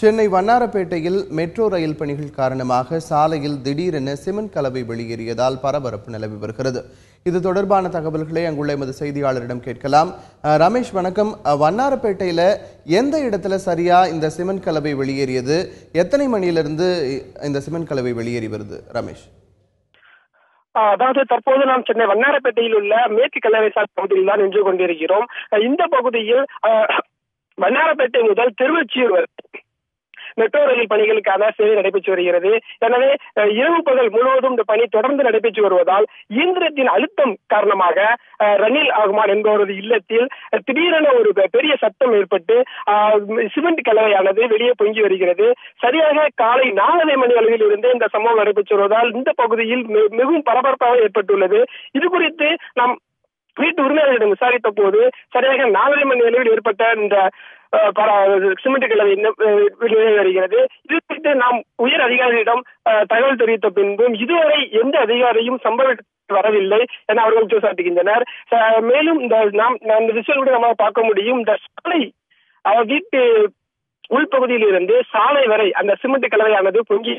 Chennai வண்ணாரப்பேட்டையில் metro rail பணிகள் காரணமாக சாலையில் திடீரென சிமெண்ட் கலவை வெளியேறியதால் பரபரப்பு நிலவி வருகிறது. இது தொடர்பான தகவல்களை அங்குள்ள எமது செய்தியாளரிடம் கேட்கலாம். ரமேஷ், வணக்கம். வண்ணாரப்பேட்டையில எந்த இடத்துல சரியா இந்த சிமெண்ட் கலவை வெளியேறியது? எத்தனை மணியிலிருந்து இந்த சிமெண்ட் கலவை வெளியேறி வருது? ரமேஷ். அதாவது தற்போது நாம் சென்னை வண்ணாரப்பேட்டையில் உள்ள மேற்கு கல்லறைசாலை பகுதியில் தான் நின்று கொண்டிருக்கிறோம். இந்த பகுதியில் வண்ணாரப்பேட்டை முதல் திருவொற்றியூர் வரை மெட்ரோ ரயில் பணிகளுக்கான சேவை நடைபெற்று வருகிறது. எனவே இரவு பகல் முழுவதும் இந்த பணி தொடர்ந்து நடைபெற்று வருவதால் இயந்திரத்தின் அழுத்தம் காரணமாக ரணில் ஆகுமான் என்பவரது இல்லத்தில் திடீரென ஒரு பெரிய சத்தம் ஏற்பட்டு சிமெண்ட் கலவையானது வெளியே பொங்கி வருகிறது. சரியாக காலை 4:30 மணி அளவில் இருந்து இந்த சம்பவம் நடைபெற்று வருவதால் இந்த பகுதியில் மிகவும் பரபரப்பாக ஏற்பட்டுள்ளது. இது குறித்து நாம் வீட்டு உரிமையாளர்களிடம் விசாரித்த போது சரியாக 4:30 மணி அளவில் ஏற்பட்ட இந்த சிமெண்ட் கலவை வெளியே வருகிறது. இது குறித்து நாம் உயர் அதிகாரிகளிடம் தகவல் தெரிவித்த பின்பும் இதுவரை எந்த அதிகாரியும் சம்பவம் வரவில்லை என அவர்கள் சுட்டிக்காட்டுகின்றனர். மேலும் இந்த விஷயம் கூட நம்ம பார்க்க முடியும். இந்த சாலை வீட்டு உள்பகுதியில் இருந்து சாலை வரை அந்த சிமெண்ட் கலவையானது பொங்கி